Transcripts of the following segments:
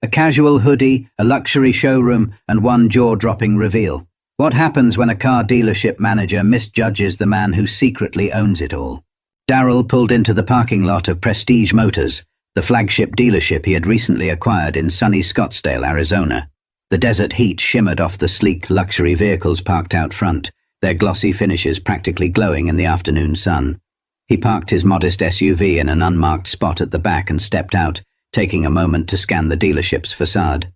A casual hoodie, a luxury showroom, and one jaw-dropping reveal. What happens when a car dealership manager misjudges the man who secretly owns it all? Darryl pulled into the parking lot of Prestige Motors, the flagship dealership he had recently acquired in sunny Scottsdale, Arizona. The desert heat shimmered off the sleek luxury vehicles parked out front, their glossy finishes practically glowing in the afternoon sun. He parked his modest SUV in an unmarked spot at the back and stepped out, taking a moment to scan the dealership's facade.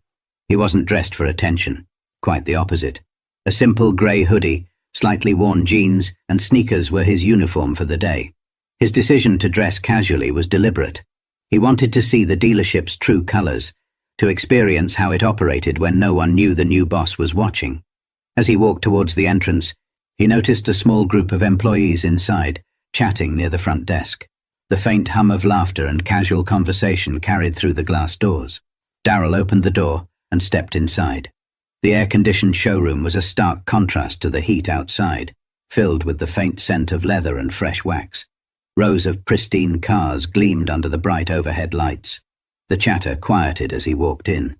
He wasn't dressed for attention. Quite the opposite. A simple grey hoodie, slightly worn jeans, and sneakers were his uniform for the day. His decision to dress casually was deliberate. He wanted to see the dealership's true colours, to experience how it operated when no one knew the new boss was watching. As he walked towards the entrance, he noticed a small group of employees inside, chatting near the front desk. The faint hum of laughter and casual conversation carried through the glass doors. Darryl opened the door and stepped inside. The air-conditioned showroom was a stark contrast to the heat outside, filled with the faint scent of leather and fresh wax. Rows of pristine cars gleamed under the bright overhead lights. The chatter quieted as he walked in.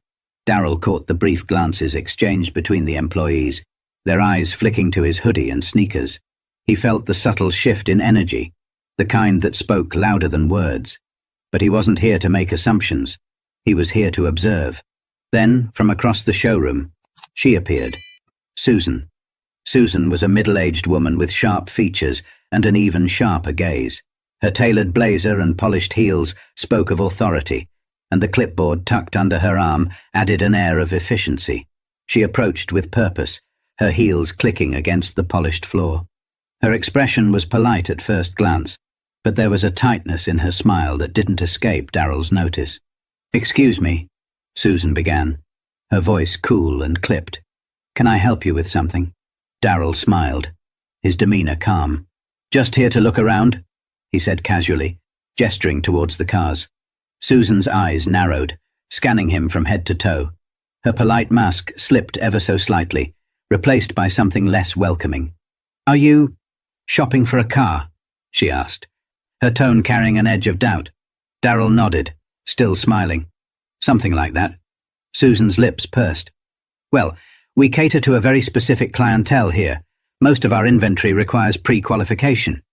Darryl caught the brief glances exchanged between the employees, their eyes flicking to his hoodie and sneakers. He felt the subtle shift in energy, the kind that spoke louder than words. But he wasn't here to make assumptions. He was here to observe. Then, from across the showroom, she appeared. Susan. Susan was a middle-aged woman with sharp features and an even sharper gaze. Her tailored blazer and polished heels spoke of authority, and the clipboard tucked under her arm added an air of efficiency. She approached with purpose, her heels clicking against the polished floor. Her expression was polite at first glance, but there was a tightness in her smile that didn't escape Darryl's notice. "Excuse me," Susan began, her voice cool and clipped. "Can I help you with something?" Darryl smiled, his demeanor calm. "Just here to look around," he said casually, gesturing towards the cars. Susan's eyes narrowed, scanning him from head to toe. Her polite mask slipped ever so slightly, replaced by something less welcoming. "Are you shopping for a car?" she asked, her tone carrying an edge of doubt. Darryl nodded, still smiling. "Something like that." Susan's lips pursed. "Well, we cater to a very specific clientele here. Most of our inventory requires pre-qualification.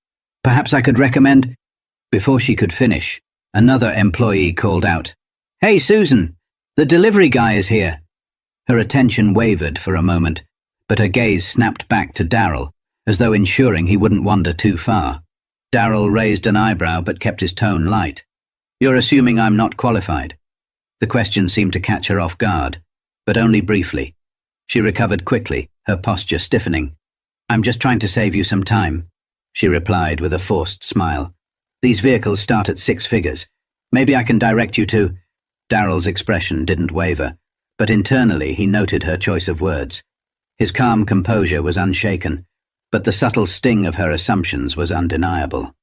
Perhaps I could recommend—" Before she could finish, another employee called out, "Hey, Susan, the delivery guy is here." Her attention wavered for a moment, but her gaze snapped back to Darryl, as though ensuring he wouldn't wander too far. Darryl raised an eyebrow but kept his tone light. "You're assuming I'm not qualified?" The question seemed to catch her off guard, but only briefly. She recovered quickly, her posture stiffening. "I'm just trying to save you some time," she replied with a forced smile. "These vehicles start at 6 figures. Maybe I can direct you to—" Darryl's expression didn't waver, but internally he noted her choice of words. His calm composure was unshaken, but the subtle sting of her assumptions was undeniable.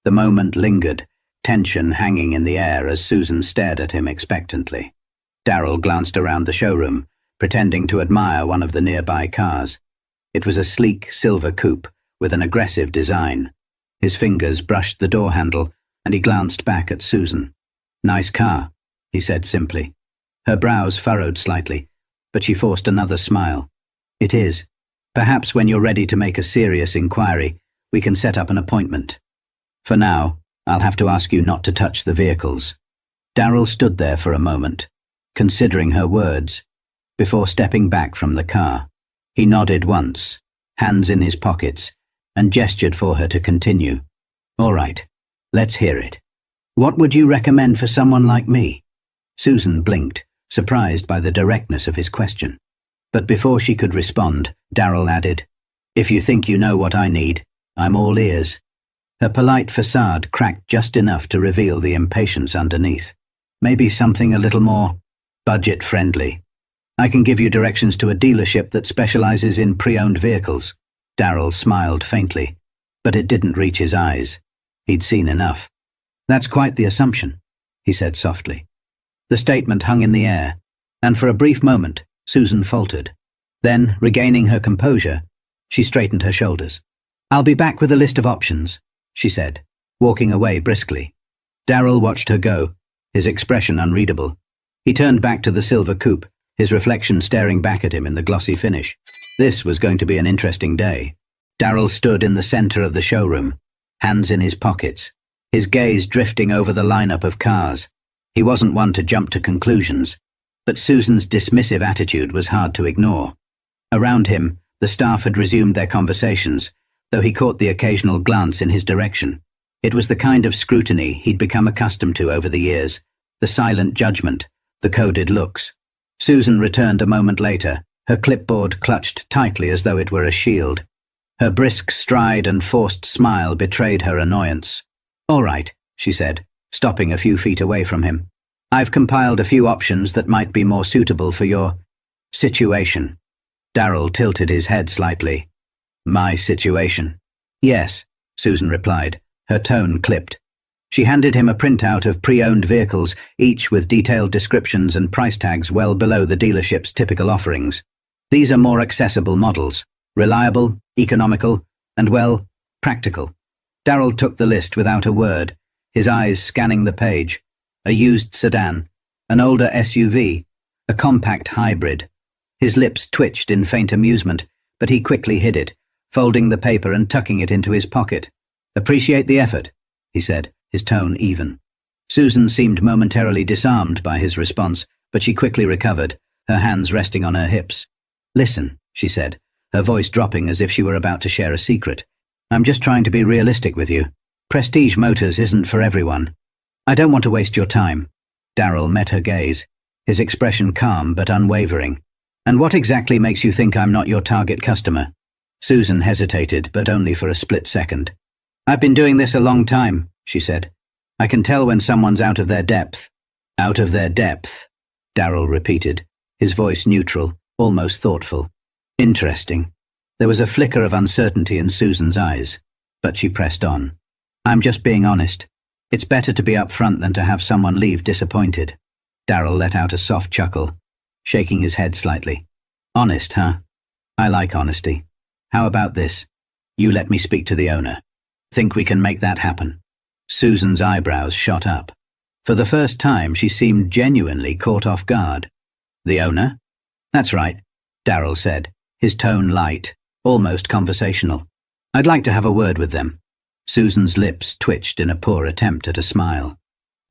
The moment lingered, tension hanging in the air as Susan stared at him expectantly. Darryl glanced around the showroom, pretending to admire one of the nearby cars. It was a sleek silver coupe with an aggressive design. His fingers brushed the door handle, and he glanced back at Susan. "Nice car," he said simply. Her brows furrowed slightly, but she forced another smile. "It is. Perhaps when you're ready to make a serious inquiry, we can set up an appointment. For now, I'll have to ask you not to touch the vehicles." Darryl stood there for a moment, considering her words, before stepping back from the car. He nodded once, hands in his pockets, and gestured for her to continue. "All right, let's hear it. What would you recommend for someone like me?" Susan blinked, surprised by the directness of his question. But before she could respond, Darryl added, "If you think you know what I need, I'm all ears." Her polite facade cracked just enough to reveal the impatience underneath. "Maybe something a little more budget-friendly. I can give you directions to a dealership that specializes in pre-owned vehicles." Darryl smiled faintly, but it didn't reach his eyes. He'd seen enough. "That's quite the assumption," he said softly. The statement hung in the air, and for a brief moment, Susan faltered. Then, regaining her composure, she straightened her shoulders. "I'll be back with a list of options," she said, walking away briskly. Darryl watched her go, his expression unreadable. He turned back to the silver coupe, his reflection staring back at him in the glossy finish. This was going to be an interesting day. Darryl stood in the center of the showroom, hands in his pockets, his gaze drifting over the lineup of cars. He wasn't one to jump to conclusions, but Susan's dismissive attitude was hard to ignore. Around him, the staff had resumed their conversations, though he caught the occasional glance in his direction. It was the kind of scrutiny he'd become accustomed to over the years, the silent judgment, the coded looks. Susan returned a moment later, her clipboard clutched tightly as though it were a shield. Her brisk stride and forced smile betrayed her annoyance. "All right," she said, stopping a few feet away from him. "I've compiled a few options that might be more suitable for your situation." Darryl tilted his head slightly. "My situation?" "Yes," Susan replied, her tone clipped. She handed him a printout of pre-owned vehicles, each with detailed descriptions and price tags well below the dealership's typical offerings. "These are more accessible models, reliable, economical, and, well, practical." Darryl took the list without a word, his eyes scanning the page. A used sedan, an older SUV, a compact hybrid. His lips twitched in faint amusement, but he quickly hid it, folding the paper and tucking it into his pocket. "Appreciate the effort," he said, his tone even. Susan seemed momentarily disarmed by his response, but she quickly recovered, her hands resting on her hips. "Listen," she said, her voice dropping as if she were about to share a secret. "I'm just trying to be realistic with you. Prestige Motors isn't for everyone. I don't want to waste your time." Darryl met her gaze, his expression calm but unwavering. "And what exactly makes you think I'm not your target customer?" Susan hesitated, but only for a split second. "I've been doing this a long time," she said. "I can tell when someone's out of their depth." "Out of their depth," Darryl repeated, his voice neutral, almost thoughtful. "Interesting." There was a flicker of uncertainty in Susan's eyes, but she pressed on. "I'm just being honest. It's better to be upfront than to have someone leave disappointed." Darryl let out a soft chuckle, shaking his head slightly. "Honest, huh? I like honesty. How about this? You let me speak to the owner. Think we can make that happen?" Susan's eyebrows shot up. For the first time, she seemed genuinely caught off guard. "The owner?" "That's right," Darryl said, his tone light, almost conversational. "I'd like to have a word with them." Susan's lips twitched in a poor attempt at a smile.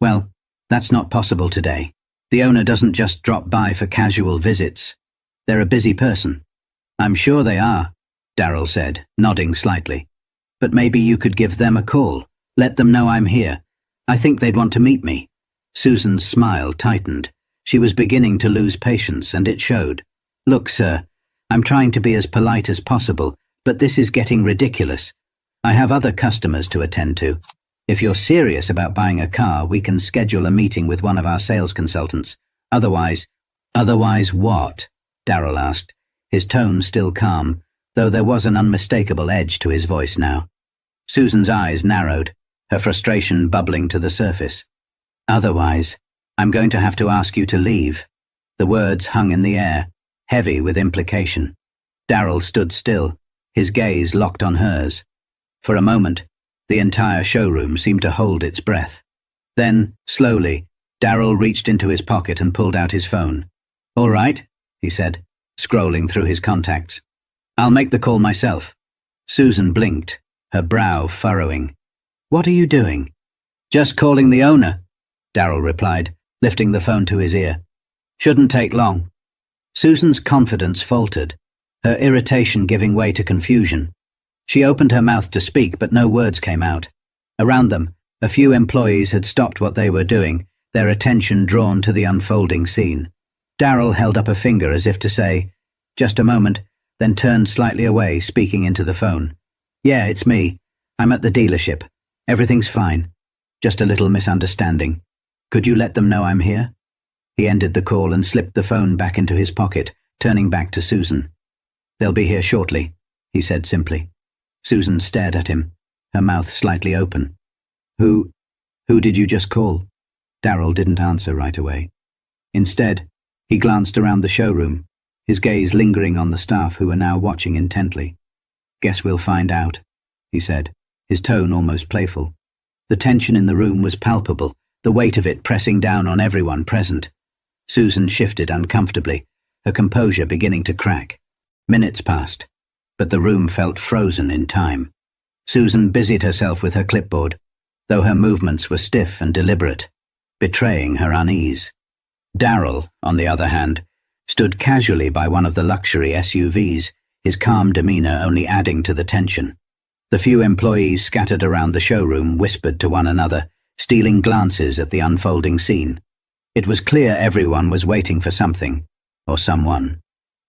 "Well, that's not possible today. The owner doesn't just drop by for casual visits. They're a busy person." "I'm sure they are," Darryl said, nodding slightly. "But maybe you could give them a call. Let them know I'm here. I think they'd want to meet me." Susan's smile tightened. She was beginning to lose patience, and it showed. "Look, sir, I'm trying to be as polite as possible, but this is getting ridiculous. I have other customers to attend to. If you're serious about buying a car, we can schedule a meeting with one of our sales consultants. Otherwise..." "Otherwise what?" Darryl asked, his tone still calm, though there was an unmistakable edge to his voice now. Susan's eyes narrowed, her frustration bubbling to the surface. "Otherwise, I'm going to have to ask you to leave." The words hung in the air, heavy with implication. Darryl stood still, his gaze locked on hers. For a moment, the entire showroom seemed to hold its breath. Then, slowly, Darryl reached into his pocket and pulled out his phone. "All right," he said, scrolling through his contacts. "I'll make the call myself." Susan blinked, her brow furrowing. "What are you doing?" "Just calling the owner," Darryl replied, lifting the phone to his ear. "Shouldn't take long." Susan's confidence faltered, her irritation giving way to confusion. She opened her mouth to speak, but no words came out. Around them, a few employees had stopped what they were doing, their attention drawn to the unfolding scene. Darryl held up a finger as if to say, "Just a moment," then turned slightly away, speaking into the phone. "Yeah, it's me. I'm at the dealership. Everything's fine. Just a little misunderstanding. Could you let them know I'm here?" He ended the call and slipped the phone back into his pocket, turning back to Susan. "They'll be here shortly," he said simply. Susan stared at him, her mouth slightly open. Who did you just call?" Darryl didn't answer right away. Instead, he glanced around the showroom, his gaze lingering on the staff who were now watching intently. "Guess we'll find out," he said, his tone almost playful. The tension in the room was palpable, the weight of it pressing down on everyone present. Susan shifted uncomfortably, her composure beginning to crack. Minutes passed, but the room felt frozen in time. Susan busied herself with her clipboard, though her movements were stiff and deliberate, betraying her unease. Darrell, on the other hand, stood casually by one of the luxury SUVs, his calm demeanor only adding to the tension. The few employees scattered around the showroom whispered to one another, stealing glances at the unfolding scene. It was clear everyone was waiting for something, or someone.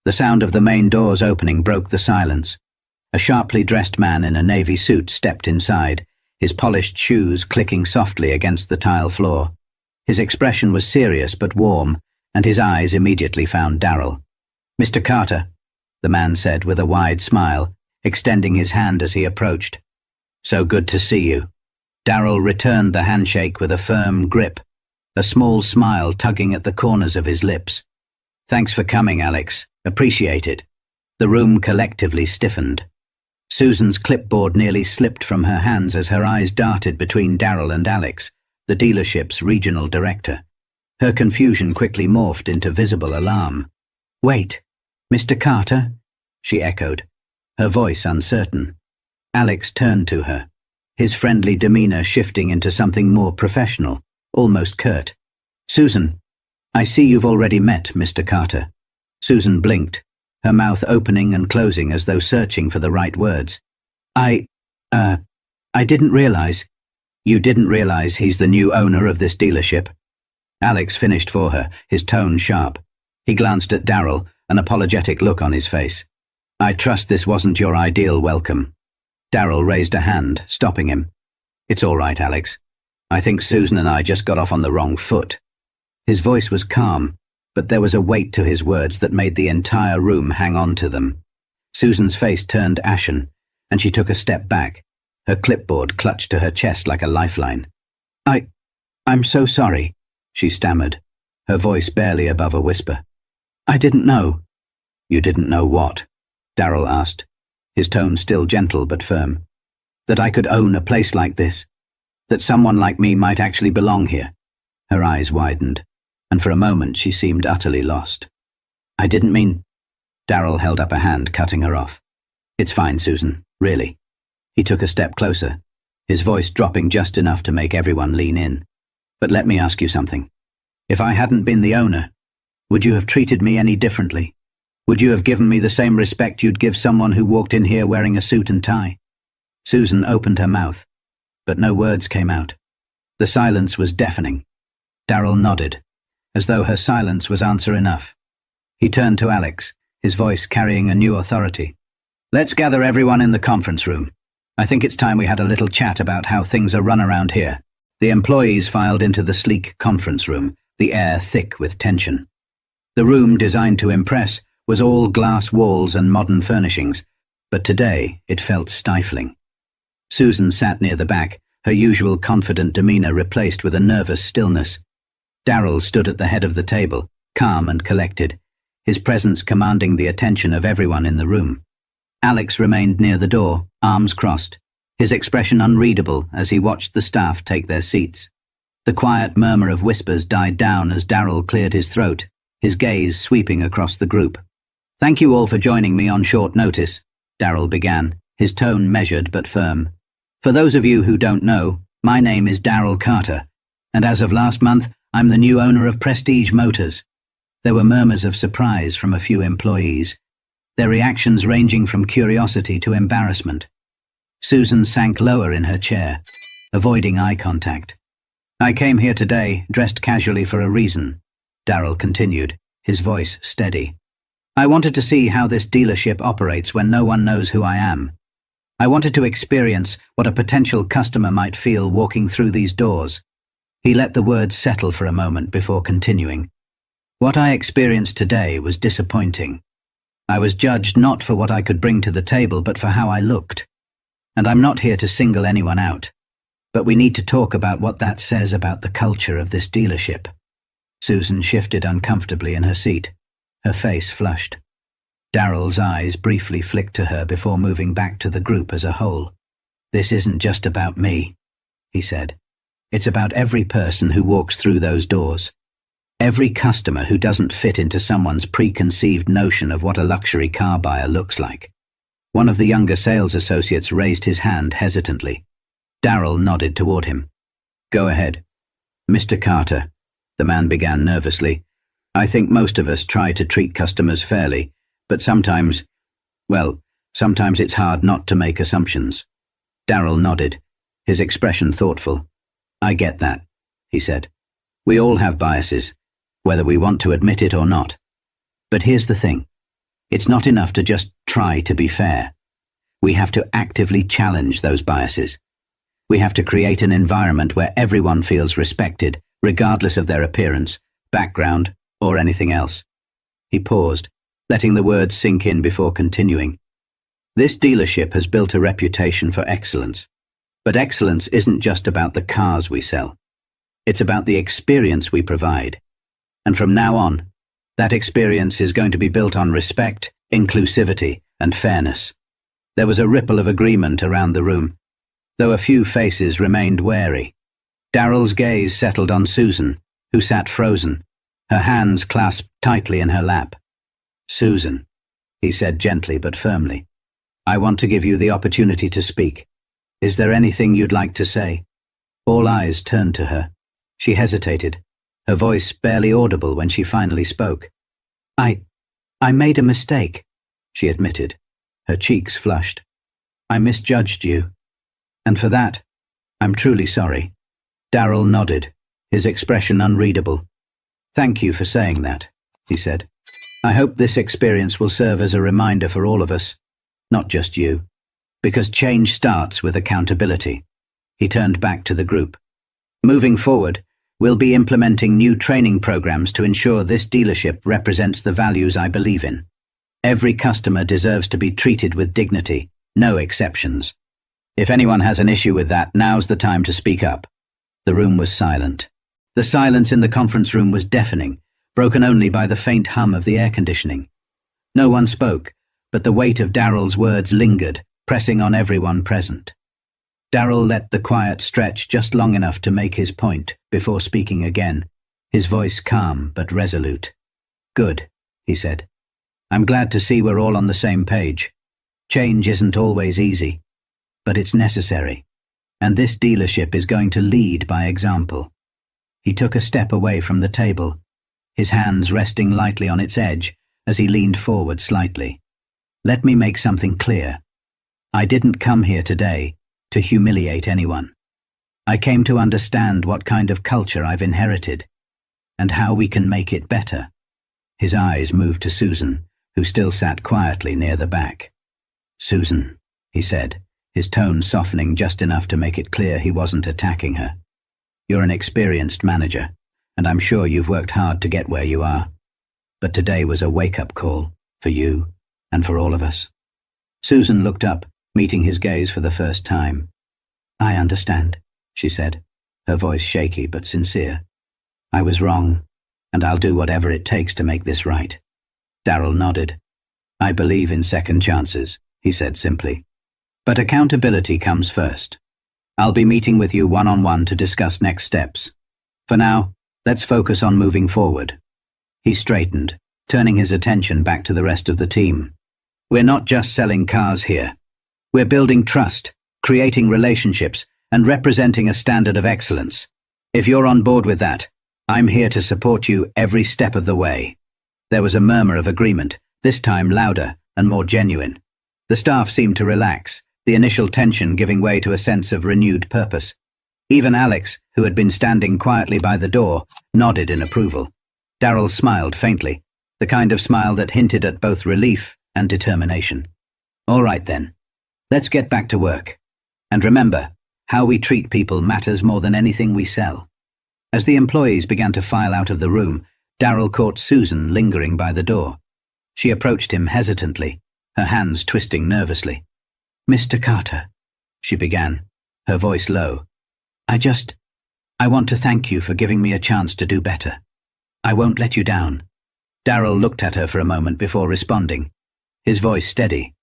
The sound of the main doors opening broke the silence. A sharply dressed man in a navy suit stepped inside, his polished shoes clicking softly against the tile floor. His expression was serious but warm, and his eyes immediately found Darrell. "Mr. Carter," the man said with a wide smile, extending his hand as he approached. "So good to see you." Darrell returned the handshake with a firm grip, a small smile tugging at the corners of his lips. "Thanks for coming, Alex. Appreciate it." The room collectively stiffened. Susan's clipboard nearly slipped from her hands as her eyes darted between Darrell and Alex, the dealership's regional director. Her confusion quickly morphed into visible alarm. "Wait, Mr. Carter?" she echoed, her voice uncertain. Alex turned to her, his friendly demeanor shifting into something more professional, almost curt. "Susan, I see you've already met Mr. Carter." Susan blinked, her mouth opening and closing as though searching for the right words. I didn't realize." "You didn't realize he's the new owner of this dealership?" Alex finished for her, his tone sharp. He glanced at Darrell, an apologetic look on his face. "I trust this wasn't your ideal welcome." Darrell raised a hand, stopping him. "It's all right, Alex. I think Susan and I just got off on the wrong foot." His voice was calm, but there was a weight to his words that made the entire room hang on to them. Susan's face turned ashen, and she took a step back, her clipboard clutched to her chest like a lifeline. I'm so sorry," she stammered, her voice barely above a whisper. "I didn't know." "You didn't know what?" Darrell asked, his tone still gentle but firm. "That I could own a place like this. That someone like me might actually belong here." Her eyes widened, and for a moment she seemed utterly lost. "I didn't mean—" Darrell held up a hand, cutting her off. "It's fine, Susan, really." He took a step closer, his voice dropping just enough to make everyone lean in. "But let me ask you something. If I hadn't been the owner, would you have treated me any differently? Would you have given me the same respect you'd give someone who walked in here wearing a suit and tie?" Susan opened her mouth, but no words came out. The silence was deafening. Darrell nodded, as though her silence was answer enough. He turned to Alex, his voice carrying a new authority. "Let's gather everyone in the conference room. I think it's time we had a little chat about how things are run around here." The employees filed into the sleek conference room, the air thick with tension. The room, designed to impress, was all glass walls and modern furnishings, but today it felt stifling. Susan sat near the back, her usual confident demeanor replaced with a nervous stillness. Darrell stood at the head of the table, calm and collected, his presence commanding the attention of everyone in the room. Alex remained near the door, arms crossed, his expression unreadable as he watched the staff take their seats. The quiet murmur of whispers died down as Darrell cleared his throat, his gaze sweeping across the group. "Thank you all for joining me on short notice," Darrell began, his tone measured but firm. "For those of you who don't know, my name is Darrell Carter, and as of last month, I'm the new owner of Prestige Motors." There were murmurs of surprise from a few employees, their reactions ranging from curiosity to embarrassment. Susan sank lower in her chair, avoiding eye contact. "I came here today, dressed casually for a reason," Darrell continued, his voice steady. "I wanted to see how this dealership operates when no one knows who I am. I wanted to experience what a potential customer might feel walking through these doors." He let the words settle for a moment before continuing. "What I experienced today was disappointing. I was judged not for what I could bring to the table, but for how I looked. And I'm not here to single anyone out, but we need to talk about what that says about the culture of this dealership." Susan shifted uncomfortably in her seat, her face flushed. Darrell's eyes briefly flicked to her before moving back to the group as a whole. "This isn't just about me," he said. "It's about every person who walks through those doors. Every customer who doesn't fit into someone's preconceived notion of what a luxury car buyer looks like. One of the younger sales associates raised his hand hesitantly. Darrell nodded toward him. Go ahead. Mr. Carter, the man began nervously. I think most of us try to treat customers fairly, but sometimes it's hard not to make assumptions. Darrell nodded, his expression thoughtful. I get that, he said. We all have biases, whether we want to admit it or not. But here's the thing. It's not enough to just try to be fair. We have to actively challenge those biases. We have to create an environment where everyone feels respected, regardless of their appearance, background, or anything else. He paused, letting the words sink in before continuing. This dealership has built a reputation for excellence. But excellence isn't just about the cars we sell. It's about the experience we provide. And from now on, that experience is going to be built on respect, inclusivity, and fairness. There was a ripple of agreement around the room, though a few faces remained wary. Darrell's gaze settled on Susan, who sat frozen, her hands clasped tightly in her lap. Susan, he said gently but firmly, I want to give you the opportunity to speak. Is there anything you'd like to say? All eyes turned to her. She hesitated, her voice barely audible when she finally spoke. I made a mistake, she admitted, her cheeks flushed. I misjudged you. And for that, I'm truly sorry. Darrell nodded, his expression unreadable. Thank you for saying that, he said. I hope this experience will serve as a reminder for all of us, not just you, because change starts with accountability. He turned back to the group. Moving forward, we'll be implementing new training programs to ensure this dealership represents the values I believe in. Every customer deserves to be treated with dignity, no exceptions. If anyone has an issue with that, now's the time to speak up. The room was silent. The silence in the conference room was deafening, broken only by the faint hum of the air conditioning. No one spoke, but the weight of Darrell's words lingered, pressing on everyone present. Darrell let the quiet stretch just long enough to make his point before speaking again, his voice calm but resolute. Good, he said. I'm glad to see we're all on the same page. Change isn't always easy, but it's necessary, and this dealership is going to lead by example. He took a step away from the table, his hands resting lightly on its edge as he leaned forward slightly. Let me make something clear. I didn't come here today to humiliate anyone. I came to understand what kind of culture I've inherited and how we can make it better. His eyes moved to Susan, who still sat quietly near the back. Susan, he said, his tone softening just enough to make it clear he wasn't attacking her. You're an experienced manager, and I'm sure you've worked hard to get where you are. But today was a wake-up call for you and for all of us. Susan looked up, meeting his gaze for the first time. I understand, she said, her voice shaky but sincere. I was wrong, and I'll do whatever it takes to make this right. Darrell nodded. I believe in second chances, he said simply. But accountability comes first. I'll be meeting with you one-on-one to discuss next steps. For now, let's focus on moving forward. He straightened, turning his attention back to the rest of the team. We're not just selling cars here. We're building trust, creating relationships, and representing a standard of excellence. If you're on board with that, I'm here to support you every step of the way. There was a murmur of agreement, this time louder and more genuine. The staff seemed to relax, the initial tension giving way to a sense of renewed purpose. Even Alex, who had been standing quietly by the door, nodded in approval. Darrell smiled faintly, the kind of smile that hinted at both relief and determination. All right then, let's get back to work. And remember, how we treat people matters more than anything we sell. As the employees began to file out of the room, Darrell caught Susan lingering by the door. She approached him hesitantly, her hands twisting nervously. Mr. Carter, she began, her voice low. I want to thank you for giving me a chance to do better. I won't let you down. Darrell looked at her for a moment before responding, his voice steady.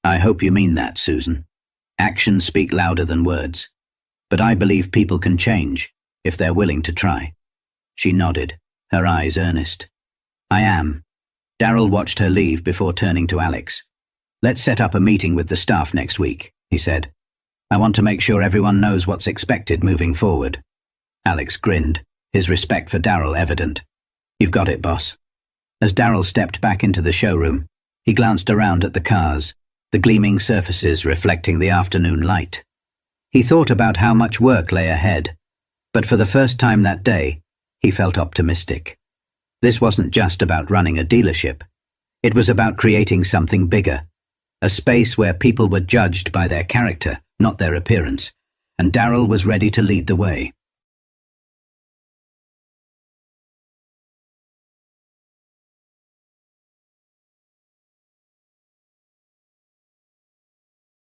I hope you mean that, Susan. Actions speak louder than words. But I believe people can change, if they're willing to try. She nodded, her eyes earnest. "I am." Darryl watched her leave before turning to Alex. "Let's set up a meeting with the staff next week," he said. "I want to make sure everyone knows what's expected moving forward." Alex grinned, his respect for Darryl evident. "You've got it, boss." As Darryl stepped back into the showroom, he glanced around at the cars, the gleaming surfaces reflecting the afternoon light. He thought about how much work lay ahead, but for the first time that day, he felt optimistic. This wasn't just about running a dealership. It was about creating something bigger, a space where people were judged by their character, not their appearance, and Darryl was ready to lead the way.